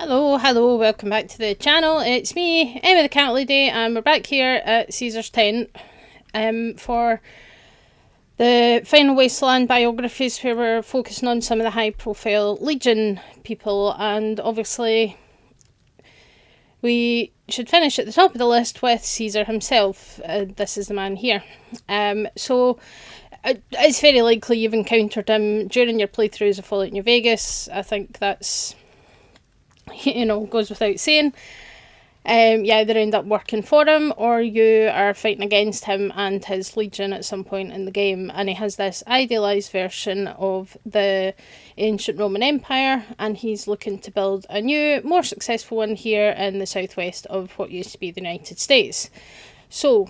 Hello, welcome back to the channel. It's me, Emma the Cat Lady, and we're back here at Caesar's tent for the final Wasteland biographies, where we're focusing on some of the high profile Legion people, and obviously we should finish at the top of the list with Caesar himself. This is the man here. So it's very likely you've encountered him during your playthroughs of Fallout New Vegas. I think that's, goes without saying. You either end up working for him or you are fighting against him and his legion at some point in the game, and he has this idealised version of the ancient Roman Empire, and he's looking to build a new, more successful one here in the southwest of what used to be the United States. So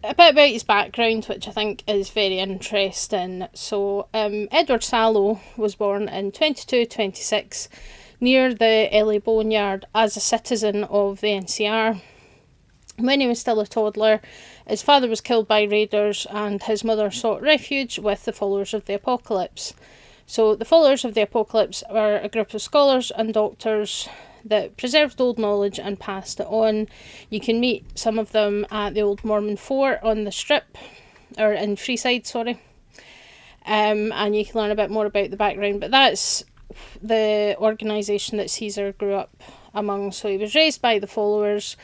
a bit about his background, which I think is very interesting. So Edward Sallow was born in 2226 near the LA Boneyard as a citizen of the NCR. When he was still a toddler, his father was killed by raiders and his mother sought refuge with the Followers of the Apocalypse. So the Followers of the Apocalypse are a group of scholars and doctors that preserved old knowledge and passed it on. You can meet some of them at the Old Mormon Fort on the Strip, or in Freeside, sorry. And you can learn a bit more about the background, but that's the organisation that Caesar grew up among. So he was raised by the Followers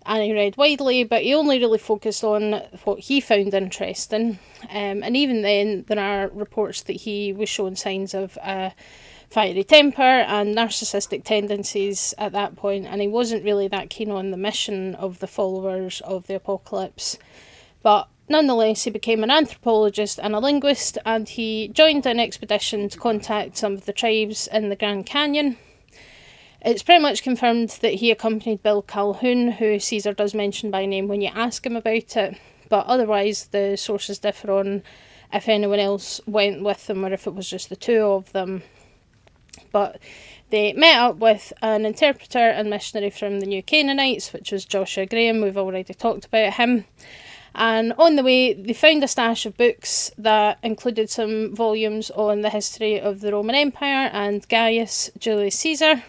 and he read widely, but he only really focused on what he found interesting. And even then, there are reports that he was showing signs of a fiery temper and narcissistic tendencies at that point, and he wasn't really that keen on the mission of the Followers of the Apocalypse. But nonetheless, he became an anthropologist and a linguist, and he joined an expedition to contact some of the tribes in the Grand Canyon. It's pretty much confirmed that he accompanied Bill Calhoun, who Caesar does mention by name when you ask him about it, but otherwise the sources differ on if anyone else went with them or if it was just the two of them. But they met up with an interpreter and missionary from the New Canaanites, which was Joshua Graham. We've already talked about him. And on the way, they found a stash of books that included some volumes on the history of the Roman Empire and Gaius Julius Caesar,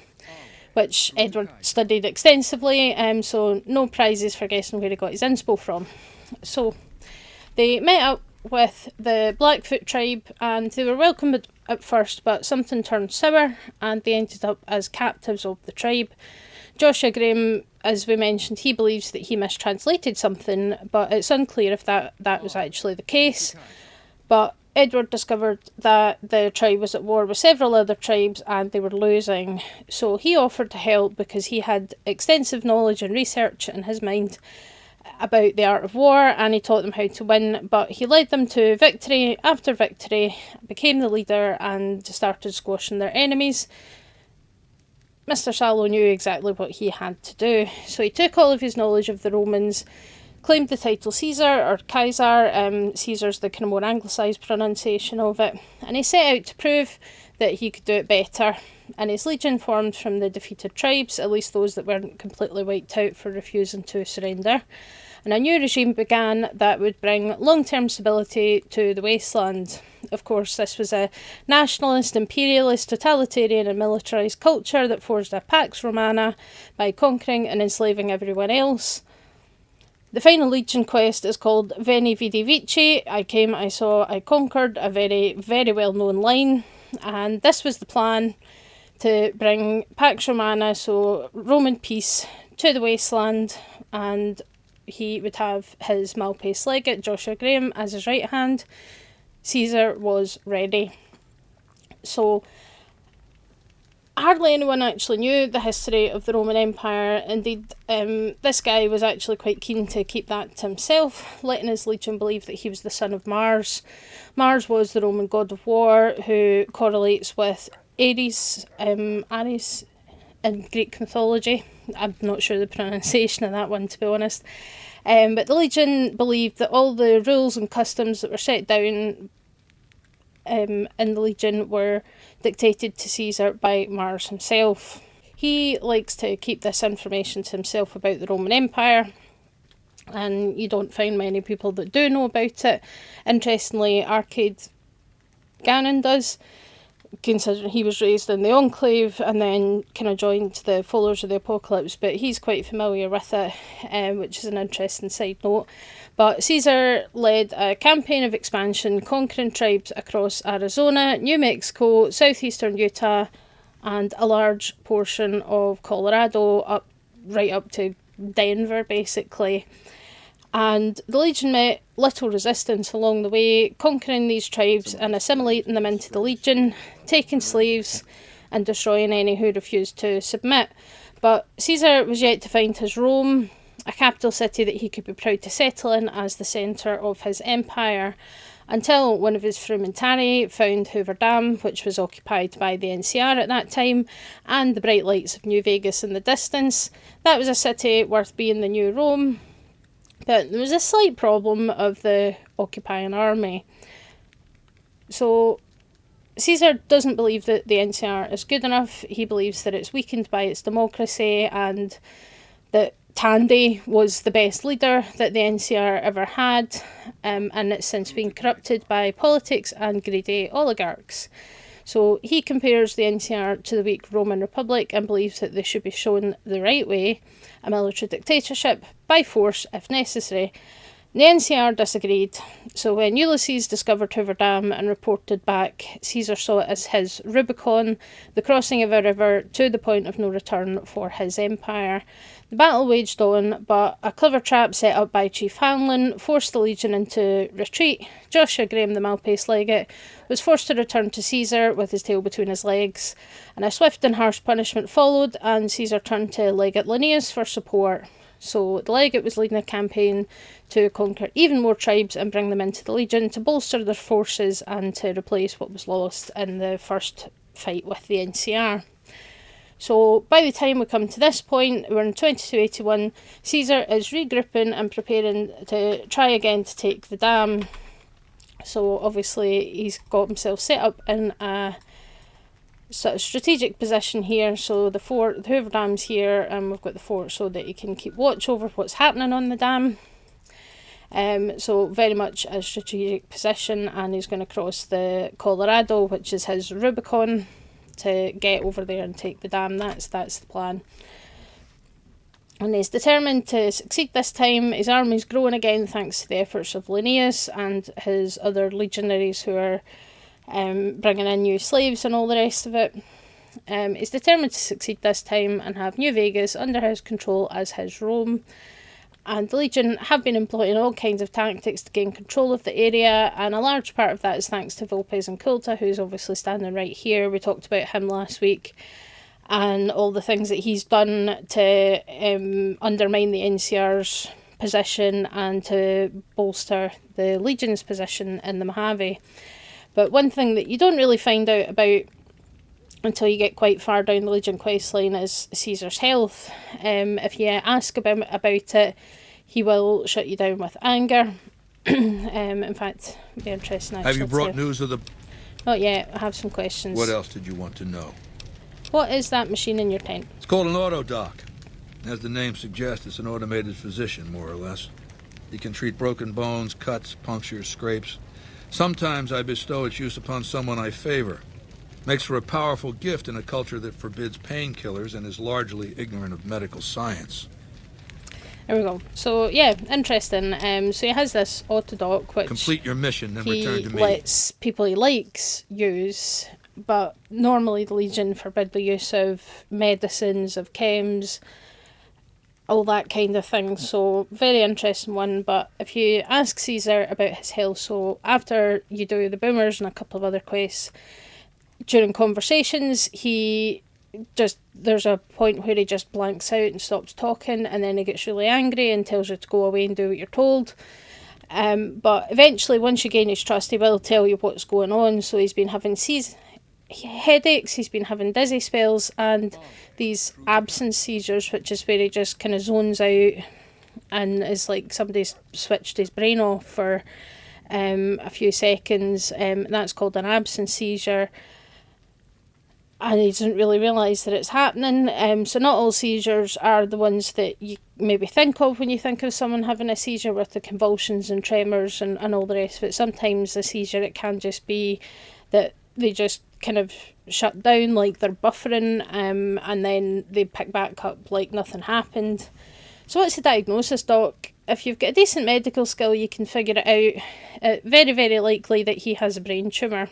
which Edward studied extensively, so no prizes for guessing where he got his inspo from. So they met up with the Blackfoot tribe, and they were welcomed at first, but something turned sour, and they ended up as captives of the tribe. Joshua Graham, as we mentioned, he believes that he mistranslated something, but it's unclear if that was actually the case. But Edward discovered that the tribe was at war with several other tribes and they were losing, so he offered to help because he had extensive knowledge and research in his mind about the art of war, and he taught them how to win. But he led them to victory after victory, became the leader and started squashing their enemies. Mr. Sallow knew exactly what he had to do, so he took all of his knowledge of the Romans, claimed the title Caesar or Kaiser. Caesar's the kind of more anglicised pronunciation of it, and he set out to prove that he could do it better. And his legion formed from the defeated tribes, at least those that weren't completely wiped out for refusing to surrender. And a new regime began that would bring long-term stability to the Wasteland. Of course, this was a nationalist, imperialist, totalitarian and militarised culture that forged a Pax Romana by conquering and enslaving everyone else. The final Legion quest is called Veni, Vidi, Vici. I came, I saw, I conquered, a very, very well-known line. And this was the plan, to bring Pax Romana, so Roman peace, to the Wasteland, and he would have his Malpace legate, Joshua Graham, as his right hand. Caesar was ready. So hardly anyone actually knew the history of the Roman Empire. Indeed, this guy was actually quite keen to keep that to himself, letting his legion believe that he was the son of Mars. Mars was the Roman god of war, who correlates with Ares in Greek mythology. I'm not sure the pronunciation of that one, to be honest. But the Legion believed that all the rules and customs that were set down in the Legion were dictated to Caesar by Mars himself. He likes to keep this information to himself about the Roman Empire, and you don't find many people that do know about it. Interestingly, Arcade Gannon does. considering he was raised in the Enclave and then kind of joined the Followers of the Apocalypse, but he's quite familiar with it, which is an interesting side note. But Caesar led a campaign of expansion, conquering tribes across Arizona, New Mexico, southeastern Utah, and a large portion of Colorado, right up to Denver, basically. And the Legion met little resistance along the way, conquering these tribes and assimilating them into the Legion, taking slaves and destroying any who refused to submit. But Caesar was yet to find his Rome, a capital city that he could be proud to settle in as the centre of his empire, until one of his frumentari found Hoover Dam, which was occupied by the NCR at that time, and the bright lights of New Vegas in the distance. That was a city worth being the new Rome. But there was a slight problem of the occupying army. So Caesar doesn't believe that the NCR is good enough. He believes that it's weakened by its democracy and that Tandy was the best leader that the NCR ever had, and it's since been corrupted by politics and greedy oligarchs. So he compares the NCR to the weak Roman Republic and believes that they should be shown the right way, a military dictatorship, by force if necessary. The NCR disagreed, so when Ulysses discovered Hoover Dam and reported back, Caesar saw it as his Rubicon, the crossing of a river to the point of no return for his empire. The battle waged on, but a clever trap set up by Chief Hanlon forced the Legion into retreat. Joshua Graham, the Malpace legate, was forced to return to Caesar with his tail between his legs, and a swift and harsh punishment followed, and Caesar turned to legate Linnaeus for support. So the legate was leading a campaign to conquer even more tribes and bring them into the Legion to bolster their forces and to replace what was lost in the first fight with the NCR. So by the time we come to this point, we're in 2281, Caesar is regrouping and preparing to try again to take the dam. So obviously he's got himself set up in a sort of strategic position here. So the Hoover Dam's here, and we've got the fort so that he can keep watch over what's happening on the dam. So very much a strategic position, and he's going to cross the Colorado, which is his Rubicon, to get over there and take the dam. That's the plan. And he's determined to succeed this time. His army's growing again thanks to the efforts of Linnaeus and his other legionaries who are bringing in new slaves and all the rest of it. He's determined to succeed this time and have New Vegas under his control as his Rome. And the Legion have been employing all kinds of tactics to gain control of the area, and a large part of that is thanks to Vulpes and Culta, who's obviously standing right here. We talked about him last week, and all the things that he's done to undermine the NCR's position and to bolster the Legion's position in the Mojave. But one thing that you don't really find out about until you get quite far down the Legion questline is Caesar's health. If you ask about it, he will shut you down with anger. In fact, it'd be interesting actually. Have you brought news of the... Not yet, I have some questions. What else did you want to know? What is that machine in your tent? It's called an auto-doc. As the name suggests, it's an automated physician, more or less. He can treat broken bones, cuts, punctures, scrapes. Sometimes I bestow its use upon someone I favor. Makes for a powerful gift in a culture that forbids painkillers and is largely ignorant of medical science. There we go. So, yeah, interesting. So he has this autodoc, which... Complete your mission, then return to me. He lets people he likes use, but normally the Legion forbid the use of medicines, of chems, all that kind of thing. So, very interesting one. But if you ask Caesar about his health, so after you do the Boomers and a couple of other quests, during conversations, there's a point where he just blanks out and stops talking, and then he gets really angry and tells you to go away and do what you're told. But eventually, once you gain his trust, he will tell you what's going on. So he's been having headaches, he's been having dizzy spells, and these absence seizures, which is where he just kind of zones out and is like somebody's switched his brain off for a few seconds. That's called an absence seizure. And he doesn't really realise that it's happening. So not all seizures are the ones that you maybe think of when you think of someone having a seizure, with the convulsions and tremors and all the rest of it. Sometimes a seizure, it can just be that they just kind of shut down like they're buffering, and then they pick back up like nothing happened. So what's the diagnosis, Doc? If you've got a decent medical skill, you can figure it out. Very, very likely that he has a brain tumour.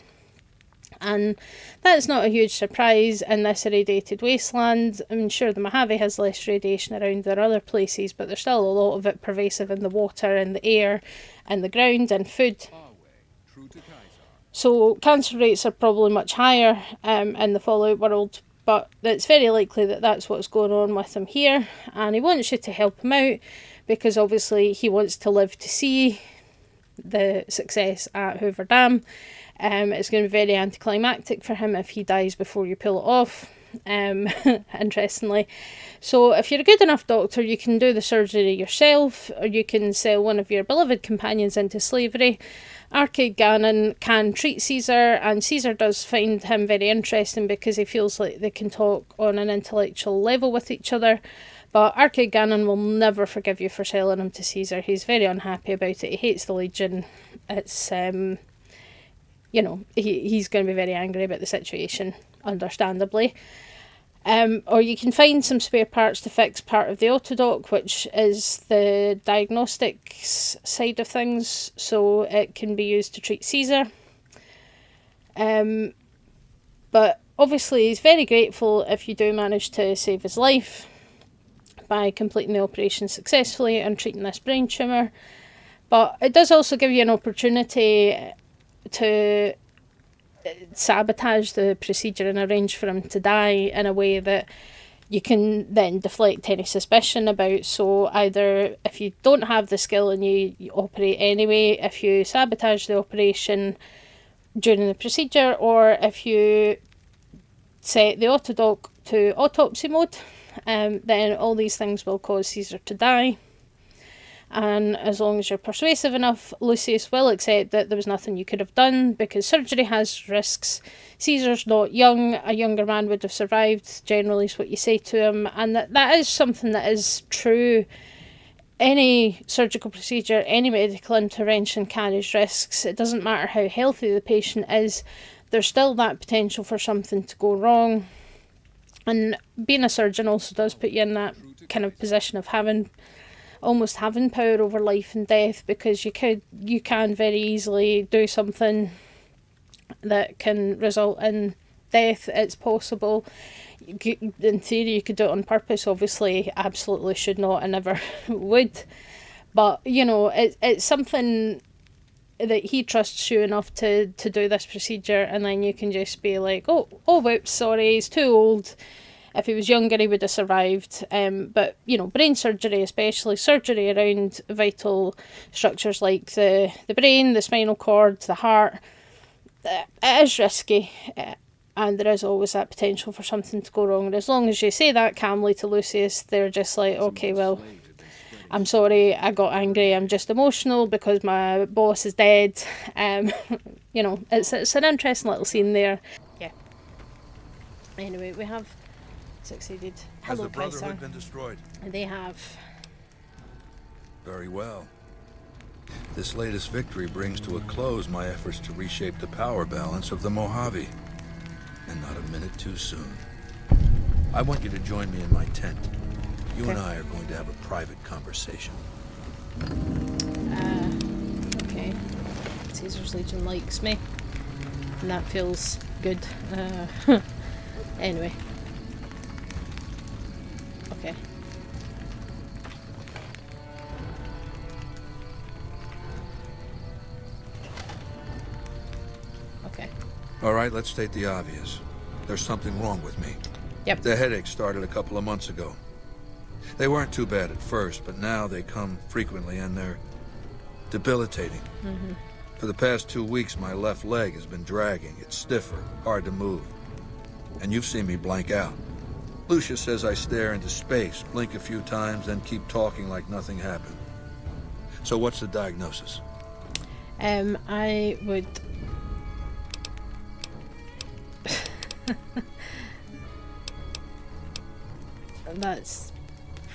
And that's not a huge surprise in this irradiated wasteland. I mean, sure, the Mojave has less radiation around than other places, but there's still a lot of it pervasive in the water, in the air, in the ground, and food. So cancer rates are probably much higher in the Fallout world, but it's very likely that that's what's going on with him here, and he wants you to help him out because obviously he wants to live to see the success at Hoover Dam. It's going to be very anticlimactic for him if he dies before you pull it off, interestingly. So if you're a good enough doctor, you can do the surgery yourself, or you can sell one of your beloved companions into slavery. Arcade Gannon can treat Caesar, and Caesar does find him very interesting because he feels like they can talk on an intellectual level with each other. But Arcade Gannon will never forgive you for selling him to Caesar. He's very unhappy about it. He hates the Legion. It's, he's going to be very angry about the situation, understandably. Or you can find some spare parts to fix part of the Autodoc, which is the diagnostics side of things, so it can be used to treat Caesar. But obviously he's very grateful if you do manage to save his life by completing the operation successfully and treating this brain tumour. But it does also give you an opportunity to sabotage the procedure and arrange for him to die in a way that you can then deflect any suspicion about. So either if you don't have the skill and you operate anyway, if you sabotage the operation during the procedure, or if you set the Autodoc to autopsy mode, then all these things will cause Caesar to die. And as long as you're persuasive enough, Lucius will accept that there was nothing you could have done because surgery has risks. Caesar's not young. A younger man would have survived, generally is what you say to him. And that is something that is true. Any surgical procedure, any medical intervention carries risks. It doesn't matter how healthy the patient is. There's still that potential for something to go wrong. And being a surgeon also does put you in that kind of position of almost having power over life and death, because you can very easily do something that can result in death. It's possible. In theory, you could do it on purpose. Obviously, absolutely should not and never would. But, it's something that he trusts you enough to do this procedure, and then you can just be like, oh, whoops, sorry, he's too old. If he was younger, he would have survived. But, brain surgery, especially surgery around vital structures like the brain, the spinal cord, the heart, it is risky. And there is always that potential for something to go wrong. And as long as you say that calmly to Lucius, they're just like, okay, well, I'm sorry, I got angry, I'm just emotional because my boss is dead. It's an interesting little scene there. Yeah. Anyway, we have succeeded. Hello, Has the Brotherhood Kaiser. been destroyed? They have. Very well. This latest victory brings to a close my efforts to reshape the power balance of the Mojave. And not a minute too soon. I want you to join me in my tent. You and I are going to have a private conversation. Okay. Caesar's Legion likes me. And that feels good. Anyway. Okay. Okay. All right, let's state the obvious. There's something wrong with me. Yep. The headaches started a couple of months ago. They weren't too bad at first, but now they come frequently and they're debilitating. Mm-hmm. For the past 2 weeks, my left leg has been dragging. It's stiffer, hard to move. And you've seen me blank out. Lucius says I stare into space, blink a few times, then keep talking like nothing happened. So what's the diagnosis? I would... That's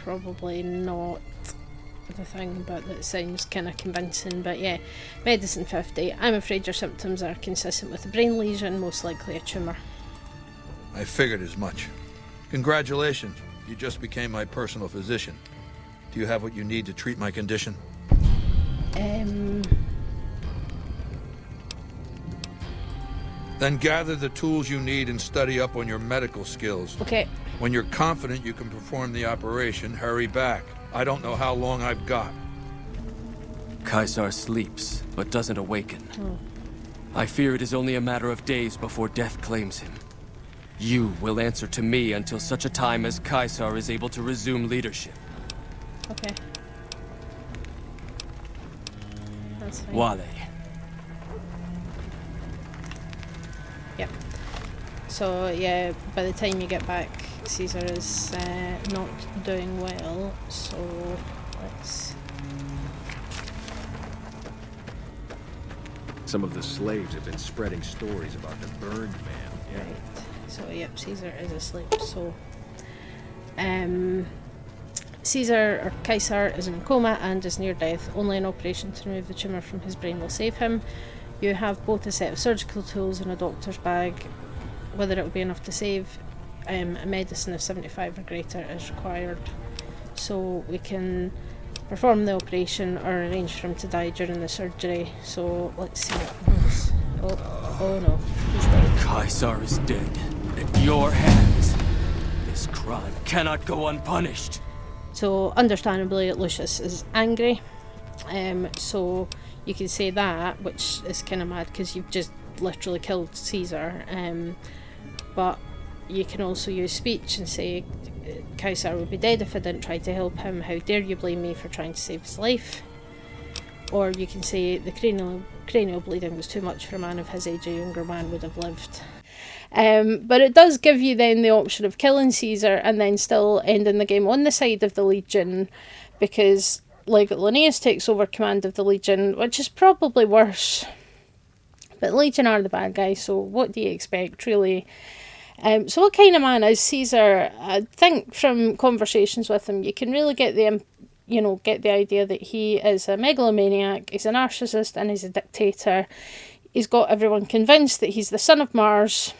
probably not the thing, but that sounds kind of convincing. But yeah, medicine 50. I'm afraid your symptoms are consistent with a brain lesion, most likely a tumour. I figured as much. Congratulations. You just became my personal physician. Do you have what you need to treat my condition? Then gather the tools you need and study up on your medical skills. Okay. When you're confident you can perform the operation, hurry back. I don't know how long I've got. Caesar sleeps, but doesn't awaken. I fear it is only a matter of days before death claims him. You will answer to me until such a time as Caesar is able to resume leadership. Okay. That's fine. Wale. Yep. So yeah, by the time you get back, Caesar is not doing well. So let's. Some of the slaves have been spreading stories about the burned man. Yeah. Right. So yep, Caesar is asleep. So Caesar or Caesar is in a coma and is near death. Only an operation to remove the tumour from his brain will save him. You have both a set of surgical tools and a doctor's bag. Whether it will be enough to save, a medicine of 75 or greater is required. So we can perform the operation or arrange for him to die during the surgery. So let's see what happens. Oh no, he's dead. Caesar is dead. At your hands. This crime cannot go unpunished. So understandably Lucius is angry. So you can say that, which is kind of mad because you've just literally killed Caesar. But you can also use speech and say, Caesar would be dead if I didn't try to help him. How dare you blame me for trying to save his life? Or you can say the cranial bleeding was too much for a man of his age. A younger man would have lived. But it does give you then the option of killing Caesar and then still ending the game on the side of the Legion, because Legate Linnaeus takes over command of the Legion, which is probably worse. But Legion are the bad guys, so what do you expect, really? So what kind of man is Caesar? I think from conversations with him, you can really get the idea that he is a megalomaniac, he's a narcissist, and he's a dictator. He's got everyone convinced that he's the son of Mars,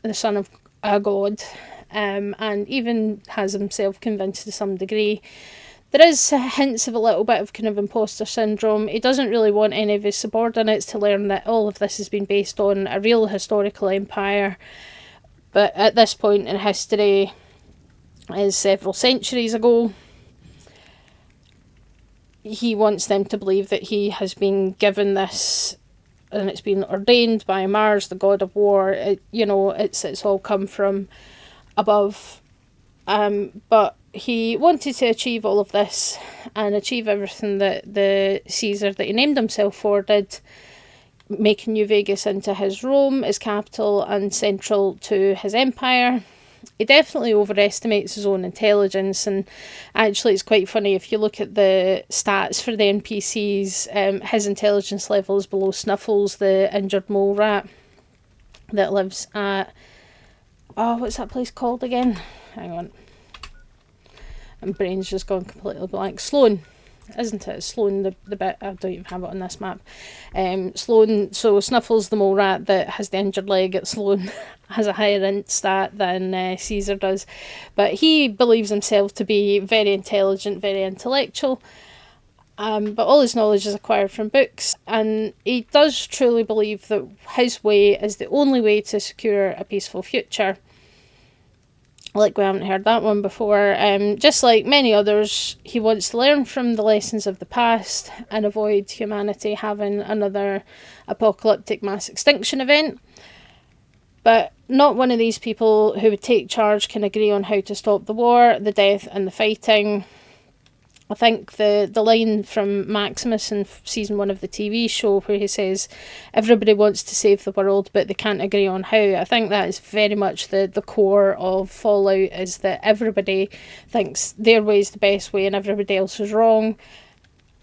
the son of a god, and even has himself convinced to some degree. There is hints of a little bit of kind of imposter syndrome. He doesn't really want any of his subordinates to learn that all of this has been based on a real historical empire. But at this point in history, is several centuries ago, he wants them to believe that he has been given this, and it's been ordained by Mars, the god of war. It's all come from above. But he wanted to achieve all of this and achieve everything that the Caesar that he named himself for did, making New Vegas into his Rome, his capital, and central to his empire. He definitely overestimates his own intelligence, and actually it's quite funny if you look at the stats for the NPCs. His intelligence level is below Snuffles, the injured mole rat that lives at, what's that place called again? Hang on, my brain's just gone completely blank. Sloan, isn't it? Sloan, the bit, I don't even have it on this map. Sloan, so Snuffles the mole rat that has the injured leg at Sloan has a higher int stat than Caesar does. But he believes himself to be very intelligent, very intellectual. But all his knowledge is acquired from books, and he does truly believe that his way is the only way to secure a peaceful future. Like we haven't heard that one before. Just like many others, he wants to learn from the lessons of the past and avoid humanity having another apocalyptic mass extinction event. But not one of these people who would take charge can agree on how to stop the war, the death, and the fighting. I think the line from Maximus in season 1 of the TV show where he says everybody wants to save the world but they can't agree on how, I think that is very much the core of Fallout, is that everybody thinks their way is the best way and everybody else is wrong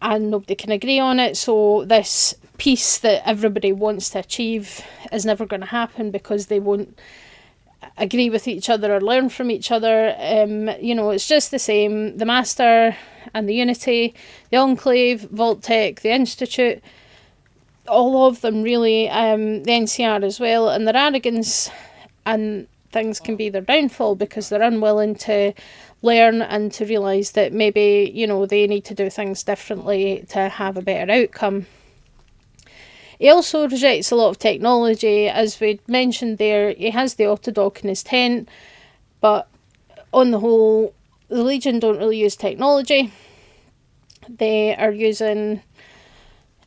and nobody can agree on it. So this peace that everybody wants to achieve is never going to happen because they won't agree with each other or learn from each other. It's just the same. The master and the Unity, the Enclave, Vault-Tec, the Institute, all of them really, the NCR as well, and their arrogance and things can be their downfall because they're unwilling to learn and to realise that maybe, you know, they need to do things differently to have a better outcome. He also rejects a lot of technology. As we mentioned there, he has the autodoc in his tent, but on the whole, the Legion don't really use technology. They are using,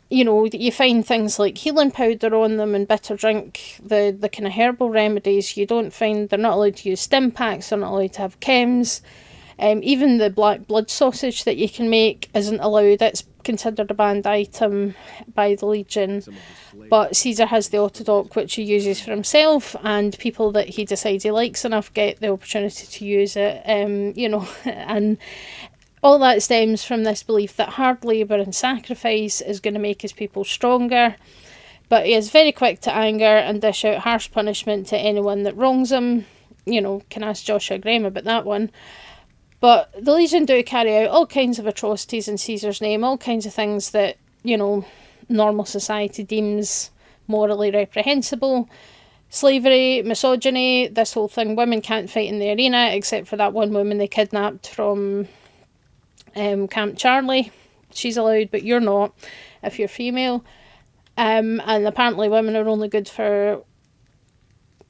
you know, you find things like healing powder on them and bitter drink, the kind of herbal remedies. You don't find, they're not allowed to use stim packs, they're not allowed to have chems. Even the black blood sausage that you can make isn't allowed. It's considered a banned item by the Legion. But Caesar has the autodoc, which he uses for himself, and people that he decides he likes enough get the opportunity to use it. You know, and all that stems from this belief that hard labour and sacrifice is going to make his people stronger. But he is very quick to anger and dish out harsh punishment to anyone that wrongs him. You know, can ask Joshua Graham about that one. But the Legion do carry out all kinds of atrocities in Caesar's name, all kinds of things that, you know, normal society deems morally reprehensible. Slavery, misogyny, this whole thing. Women can't fight in the arena, except for that one woman they kidnapped from Camp Charlie. She's allowed, but you're not, if you're female. And apparently women are only good for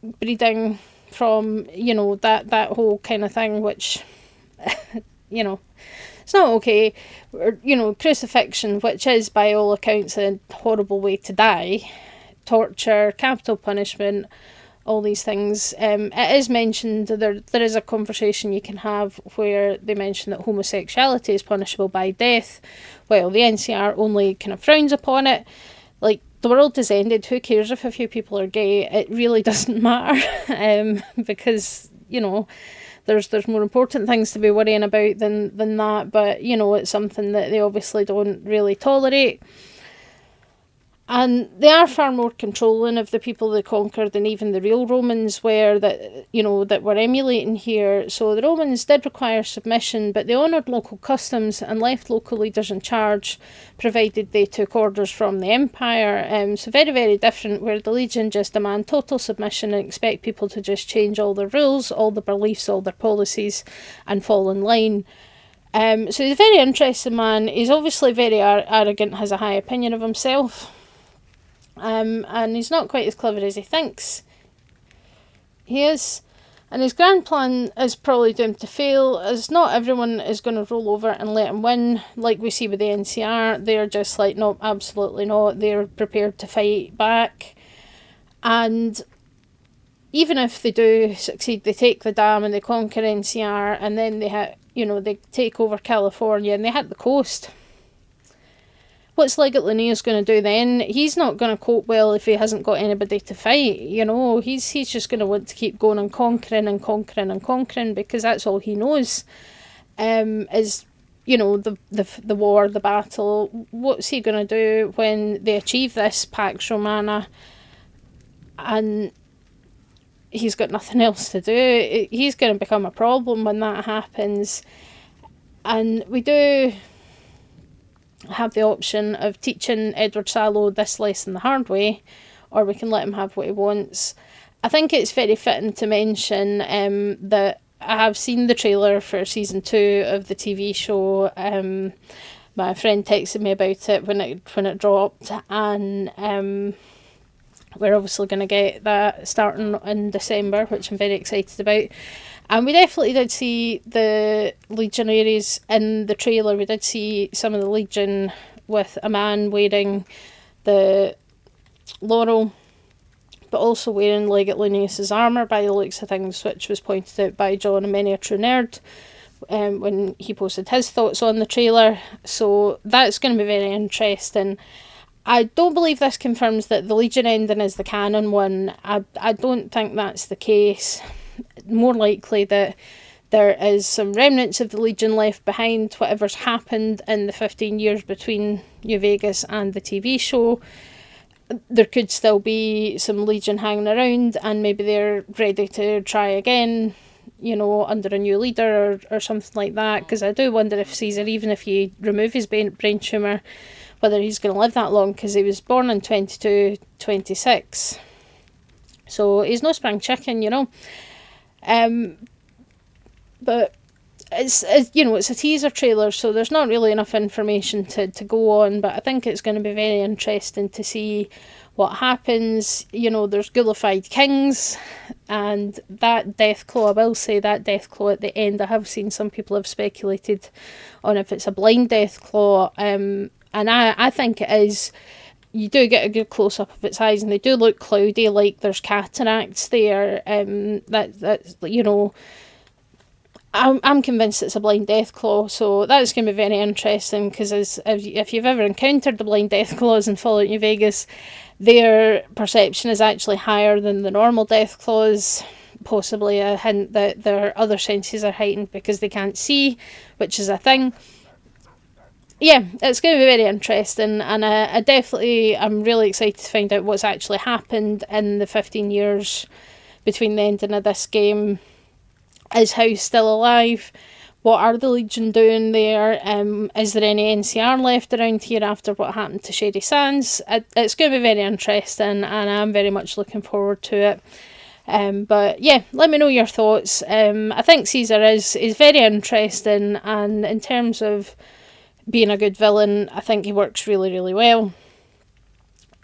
breeding from, you know, that whole kind of thing, which... you know, it's not okay. Or, you know, crucifixion, which is by all accounts a horrible way to die, torture, capital punishment, all these things. It is mentioned, there is a conversation you can have where they mention that homosexuality is punishable by death, while the NCR only kind of frowns upon it. Like, the world has ended, who cares if a few people are gay? It really doesn't matter, because, you know, there's more important things to be worrying about than that, but, you know, it's something that they obviously don't really tolerate. And they are far more controlling of the people they conquered than even the real Romans were, that, you know, that we're emulating here. So the Romans did require submission, but they honoured local customs and left local leaders in charge, provided they took orders from the empire. So very, very different, where the Legion just demand total submission and expect people to just change all their rules, all their beliefs, all their policies, and fall in line. So he's a very interesting man. He's obviously very arrogant, has a high opinion of himself. And he's not quite as clever as he thinks he is. And his grand plan is probably doomed to fail, as not everyone is going to roll over and let him win, like we see with the NCR. They're just like, no, absolutely not. They're prepared to fight back. And even if they do succeed, they take the dam and they conquer NCR, and then they hit, you know, they take over California and they hit the coast. What's Legate Linnaeus going to do then? He's not going to cope well if he hasn't got anybody to fight, you know. He's just going to want to keep going and conquering and conquering and conquering, because that's all he knows, is, you know, the war, the battle. What's he going to do when they achieve this Pax Romana and he's got nothing else to do? He's going to become a problem when that happens. And we do have the option of teaching Edward Sallow this lesson the hard way, or we can let him have what he wants. I think it's very fitting to mention that I have seen the trailer for season 2 of the TV show. My friend texted me about it when it dropped, and we're obviously going to get that starting in December, which I'm very excited about. And we definitely did see the Legionaries in the trailer. We did see some of the Legion with a man wearing the laurel, but also wearing Legate Linnaeus's armour by the looks of things, which was pointed out by John and Many a True Nerd when he posted his thoughts on the trailer. So that's going to be very interesting. I don't believe this confirms that the Legion ending is the canon one. I don't think that's the case. More likely that there is some remnants of the Legion left behind, whatever's happened in the 15 years between New Vegas and the TV show. There could still be some Legion hanging around, and maybe they're ready to try again under a new leader or something like that, because I do wonder if Caesar, even if you remove his brain tumour, whether he's going to live that long, because he was born in 2226. So he's no spring chicken, But it's a teaser trailer, so there's not really enough information to go on, but I think it's going to be very interesting to see what happens. There's ghoulified kings, and that death claw, I will say, that death claw at the end, I have seen some people have speculated on if it's a blind death claw, and I think it is. You do get a good close-up of its eyes, and they do look cloudy, like there's cataracts there. I'm convinced it's a blind death claw, so that's going to be very interesting, because if you've ever encountered the blind death claws in Fallout New Vegas, their perception is actually higher than the normal death claws, possibly a hint that their other senses are heightened because they can't see, which is a thing. Yeah, it's going to be very interesting, and I'm really excited to find out what's actually happened in the 15 years between the ending of this game. Is House still alive? What are the Legion doing there? Is there any NCR left around here after what happened to Sherry Sands? It's going to be very interesting, and I'm very much looking forward to it. But yeah, let me know your thoughts. I think Caesar is very interesting, and in terms of being a good villain, I think he works really, really well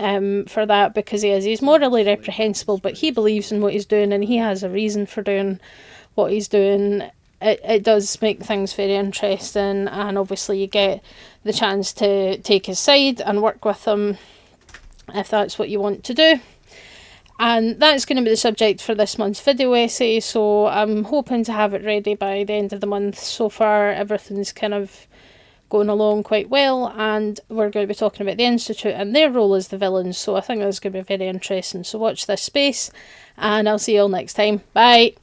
for that, because he's morally reprehensible, but he believes in what he's doing, and he has a reason for doing what he's doing. It does make things very interesting, and obviously you get the chance to take his side and work with him if that's what you want to do. And that's going to be the subject for this month's video essay, so I'm hoping to have it ready by the end of the month. So far everything's kind of going along quite well, and we're going to be talking about the Institute and their role as the villains, so I think that's going to be very interesting. So watch this space, and I'll see you all next time. Bye!